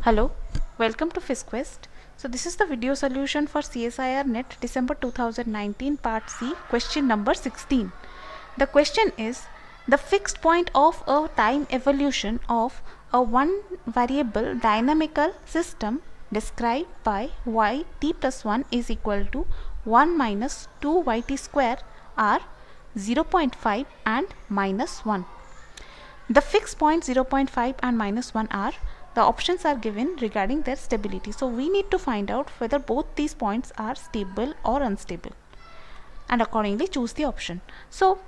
Hello, welcome to PhysQuest. So this is the video solution for CSIR NET December 2019 Part C, question number 16. The question is, the fixed point of a time evolution of a one variable dynamical system described by yt plus 1 is equal to 1 minus 2 yt square are 0.5 and minus 1. The fixed points 0.5 and minus 1 are, the options are given regarding their stability. So we need to find out whether both these points are stable or unstable and accordingly choose the option. So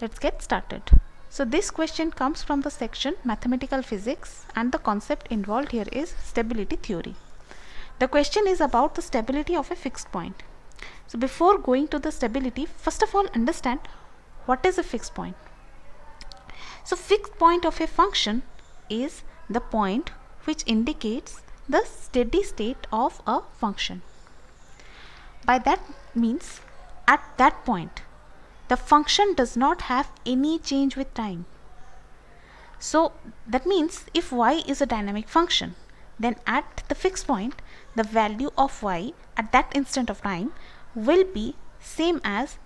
let's get started. So this question comes from the section Mathematical Physics and the concept involved here is stability theory. The question is about the stability of a fixed point. So before going to the stability, first of all understand what is a fixed point. So fixed point of a function is the point which indicates the steady state of a function. By that means at that point the function does not have any change with time. So that means if y is a dynamic function, then at the fixed point the value of y at that instant of time will be same as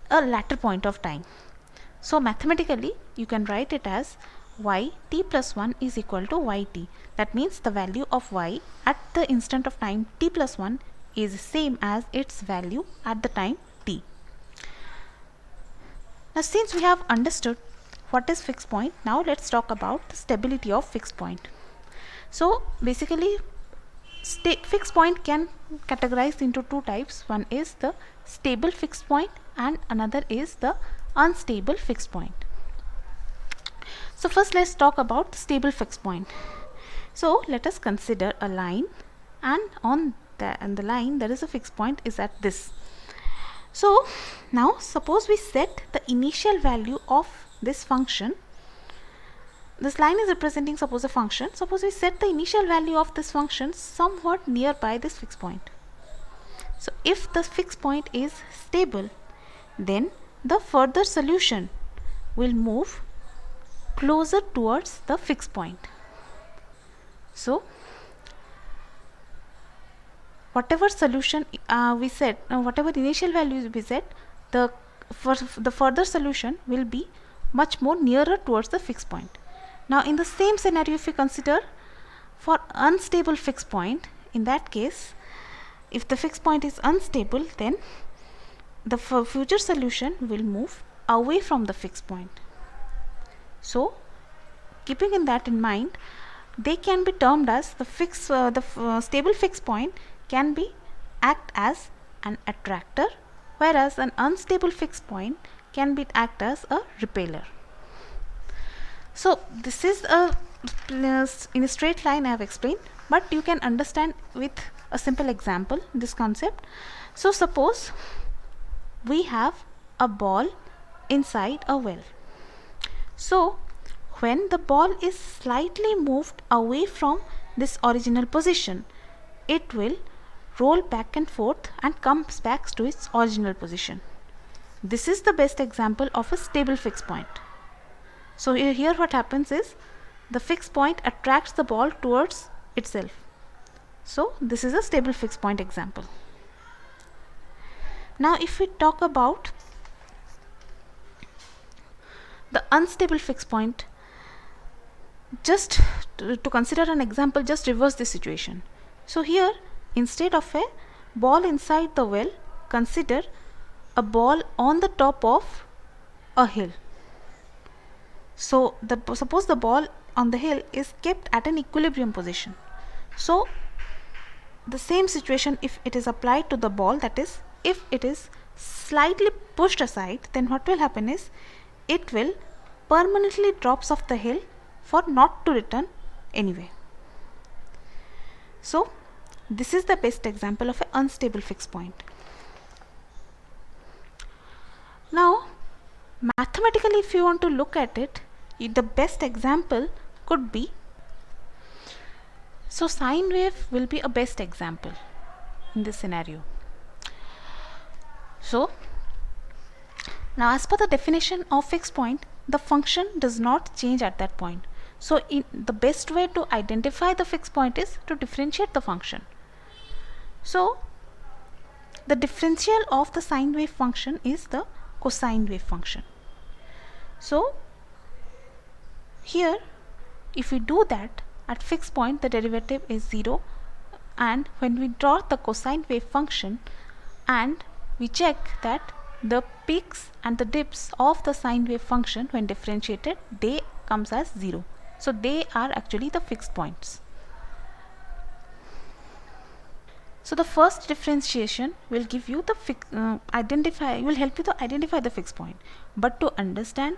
a later point of time. So mathematically you can write it as yt plus 1 is equal to yt. That means the value of y at the instant of time t plus 1 is same as its value at the time t. Now since we have understood what is fixed point, now let's talk about the stability of fixed point. So basically fixed point can categorize into two types. One is the stable fixed point and another is the unstable fixed point. So first let's talk about the stable fixed point. So let us consider a line, and on the line there is a fixed point is at this. So now suppose we set the initial value of this function. This line is representing suppose a function. Suppose we set the initial value of this function somewhat nearby this fixed point. So if the fixed point is stable, then the further solution will move closer towards the fixed point. So whatever solution we set, whatever initial values we set, the further solution will be much more nearer towards the fixed point. Now in the same scenario, if we consider for unstable fixed point, in that case if the fixed point is unstable, then the future solution will move away from the fixed point. So keeping that in mind, they can be termed as the stable fixed point can be act as an attractor, whereas an unstable fixed point can be act as a repeller. So this is in a straight line I have explained, but you can understand with a simple example this concept. So suppose we have a ball inside a well. So when the ball is slightly moved away from this original position, it will roll back and forth and comes back to its original position. This is the best example of a stable fixed point. So here what happens is the fixed point attracts the ball towards itself. So this is a stable fixed point example. Now if we talk about the unstable fixed point, just to consider an example, just reverse this situation. So here instead of a ball inside the well, consider a ball on the top of a hill. So suppose the ball on the hill is kept at an equilibrium position. So the same situation if it is applied to the ball, that is if it is slightly pushed aside, then what will happen is it will permanently drops off the hill for not to return anyway. So this is the best example of an unstable fixed point. Now mathematically if you want to look at it, the best example could be, so sine wave will be a best example in this scenario. So now as per the definition of fixed point, the function does not change at that point. So the best way to identify the fixed point is to differentiate the function. So the differential of the sine wave function is the cosine wave function. So here if we do that, at fixed point the derivative is 0, and when we draw the cosine wave function and we check that the peaks and the dips of the sine wave function when differentiated, they comes as 0. So they are actually the fixed points. So the first differentiation will give you the will help you to identify the fixed point. But to understand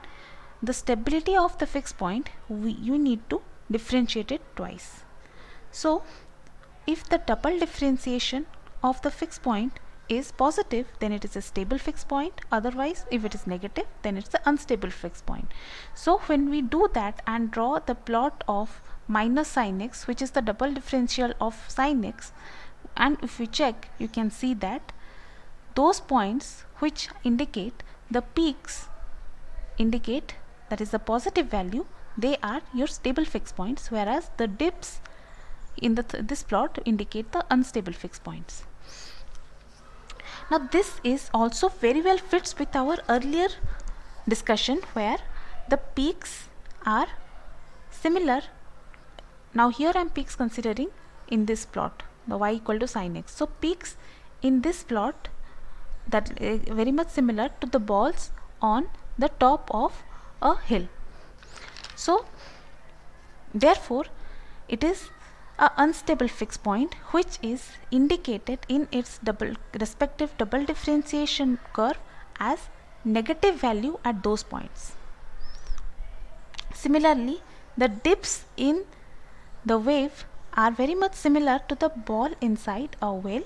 the stability of the fixed point, you need to differentiate it twice. So if the double differentiation of the fixed point is positive, then it is a stable fixed point. Otherwise, if it is negative, then it's an unstable fixed point. So when we do that and draw the plot of minus sin x, which is the double differential of sin x, and if we check, you can see that those points which indicate the peaks indicate that is the positive value, they are your stable fixed points, whereas the dips in this plot indicate the unstable fixed points. Now this is also very well fits with our earlier discussion where the peaks are similar. Now here I am peaks considering in this plot, the y equal to sin x. So peaks in this plot that is very much similar to the balls on the top of a hill. So therefore it is a unstable fixed point which is indicated in its respective double differentiation curve as negative value at those points. Similarly, the dips in the wave are very much similar to the ball inside a well,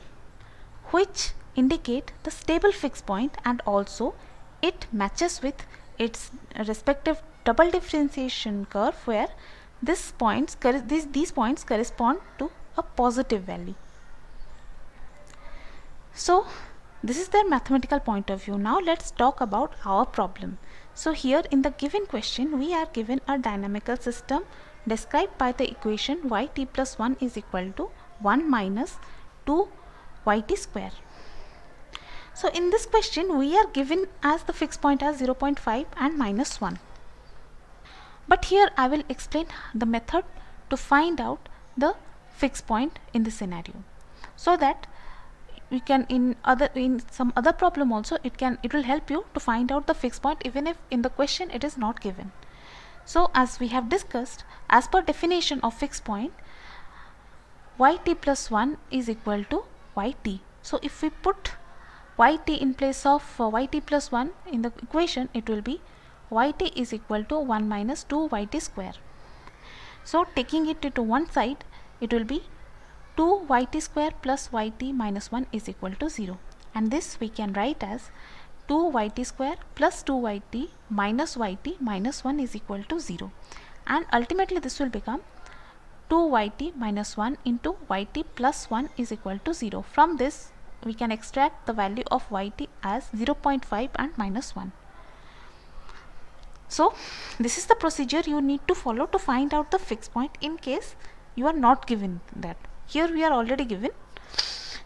which indicate the stable fixed point, and also it matches with its respective double differentiation curve where these points correspond to a positive value. So this is their mathematical point of view. Now let's talk about our problem. So here in the given question we are given a dynamical system described by the equation yt plus 1 is equal to 1 minus 2 yt square. So in this question we are given as the fixed point as 0.5 and minus 1. But here I will explain the method to find out the fixed point in this scenario, so that we can in some other problem also it will help you to find out the fixed point even if in the question it is not given. So as we have discussed, as per definition of fixed point, yt plus 1 is equal to yt. So if we put yt in place of yt plus 1 in the equation, it will be yt is equal to 1 minus 2 yt square. So taking it to one side, it will be 2 yt square plus yt minus 1 is equal to 0, and this we can write as 2 yt square plus 2 yt minus 1 is equal to 0, and ultimately this will become 2 yt minus 1 into yt plus 1 is equal to 0. From this we can extract the value of yt as 0.5 and minus 1. So this is the procedure you need to follow to find out the fixed point in case you are not given that. Here we are already given.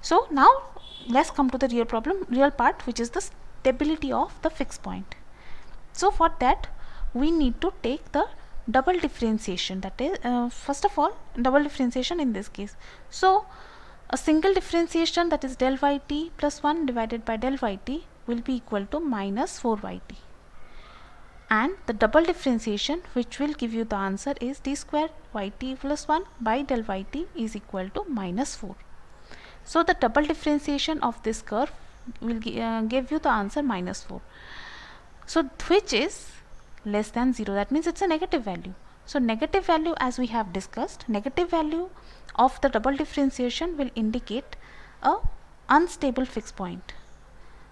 So now let's come to the real part, which is the stability of the fixed point. So for that we need to take the double differentiation, that is first of all double differentiation in this case. So a single differentiation, that is del yt plus 1 divided by del yt, will be equal to minus 4 yt, and the double differentiation which will give you the answer is d square yt plus 1 by del yt is equal to minus 4. So the double differentiation of this curve will give you the answer minus 4. So which is less than 0, that means it's a negative value. So negative value, as we have discussed, negative value of the double differentiation will indicate a unstable fixed point.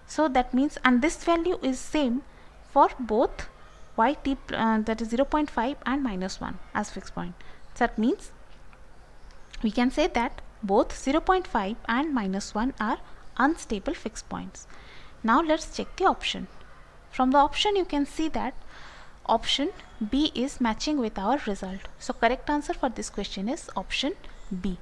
So that means, and this value is same for both yt that is 0.5 and minus 1 as fixed point. So that means we can say that both 0.5 and minus 1 are unstable fixed points. Now let's check the option. From the option you can see that option B is matching with our result. So correct answer for this question is option B.